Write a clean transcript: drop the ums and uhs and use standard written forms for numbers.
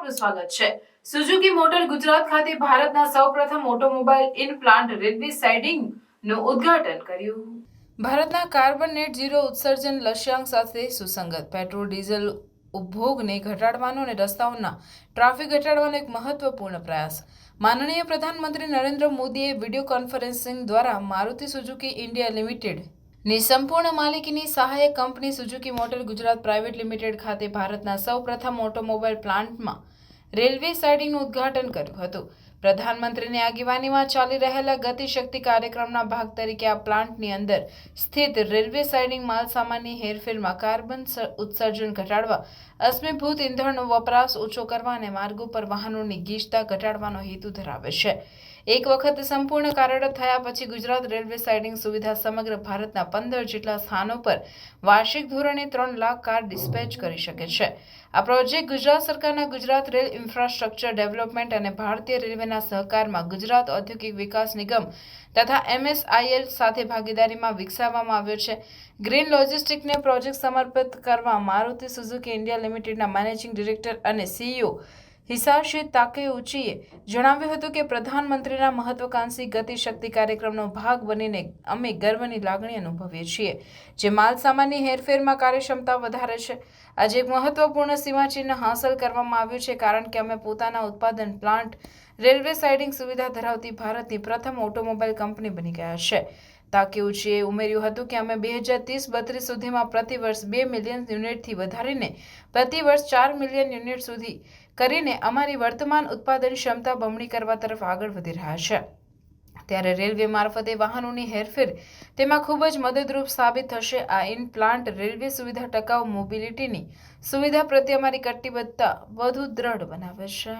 આપનું સ્વાગત છે। સુઝુકી મોટર ગુજરાત ખાતે ભારતના સૌપ્રથમ ઓટોમોબાઈલ ઇન પ્લાન્ટ રેલ્વે સાઇડિંગનું ઉદ્ઘાટન કર્યું। ભારતના કાર્બન નેટ ઝીરો ઉત્સર્જન લક્ષ્યાંક સાથે સુસંગત પેટ્રોલ ડીઝલ ઉપભોગને ઘટાડવાનો અને રસ્તાઓના ટ્રાફિક ઘટાડવાનો એક મહત્વપૂર્ણ પ્રયાસ। માનનીય પ્રધાનમંત્રી નરેન્દ્ર મોદીએ વિડીયો કોન્ફરન્સિંગ દ્વારા મારુતિ સુઝુકી ઇન્ડિયા લિમિટેડ ની સંપૂર્ણ માલિકીની સહાયક company Suzuki motor Gujarat private limited ખાતે ભારતના સૌપ્રથમ ઓટોમોબાઈલ પ્લાન્ટમાં રેલવે સાઇડિંગનું ઉદ્ઘાટન કર્યું હતું। પ્રધાનમંત્રીની આગેવાનીમાં ચાલી રહેલા ગતિશક્તિ કાર્યક્રમના ભાગ તરીકે આ પ્લાન્ટની અંદર સ્થિત રેલવે સાઇડિંગ માલસામાનની હેરફેરમાં કાર્બન ઉત્સર્જન ઘટાડવા, અશ્મિભૂત ઇંધણનો વપરાશ ઓછો કરવા અને માર્ગો પર વાહનોની ગીચતા ઘટાડવાનો હેતુ ધરાવે છે। એક વખત સંપૂર્ણ કાર્યરત થયા પછી ગુજરાત રેલવે સાઇડિંગ સુવિધા સમગ્ર ભારતના 15 જેટલા સ્થાનો પર વાર્ષિક ધોરણે 3 લાખ કાર ડિસ્પેચ કરી શકે છે। આ પ્રોજેક્ટ ગુજરાત સરકારના ગુજરાત રેલ ઇન્ફ્રાસ્ટ્રક્ચર ડેવલપમેન્ટ અને ભારતીય રેલવેના સહકારમાં ગુજરાત ઔદ્યોગિક વિકાસ નિગમ તથા MSIL સાથે ભાગીદારીમાં વિકસાવવામાં આવ્યો છે। ગ્રીન લોજિસ્ટિક્સને પ્રોજેક્ટ સમર્પિત કરવા મારુતિ સુઝુકી ઇન્ડિયા લિમિટેડના મેનેજિંગ ડિરેક્ટર અને CEO હિસાશી તાકેઉચીએ જણાવ્યું હતું કે પ્રધાનમંત્રીના મહત્વાકાંક્ષી ગતિશક્તિ કાર્યક્રમનો ભાગ બનીને અમે ગર્વની લાગણી અનુભવીએ છીએ, જે માલસામાનની હેરફેરમાં કાર્યક્ષમતા વધારે છે। આજે એક મહત્વપૂર્ણ સીમાચિહ્ન હાંસલ કરવામાં આવ્યું છે કારણ કે અમે પોતાના ઉત્પાદન પ્લાન્ટ રેલવે સાઇડિંગ સુવિધા ધરાવતી ભારતની પ્રથમ ઓટોમોબાઈલ કંપની બની ગયા છે। તાકેઉચીએ ઉમેર્યું હતું કે અમે 2030-32 સુધીમાં પ્રતિ વર્ષ 2 મિલિયન યુનિટથી વધારીને પ્રતિ વર્ષ 4 મિલિયન યુનિટ સુધી કરીને અમારી વર્તમાન ઉત્પાદન ક્ષમતા બમણી કરવા તરફ આગળ વધી રહ્યા છે। ત્યારે રેલવે મારફતે વાહનોની હેરફેર તેમાં ખૂબ જ મદદરૂપ સાબિત થશે। આ ઇન પ્લાન્ટ રેલવે સુવિધા ટકાઉ મોબિલિટીની સુવિધા પ્રત્યે અમારી કટિબદ્ધતા વધુ દ્રઢ બનાવે છે।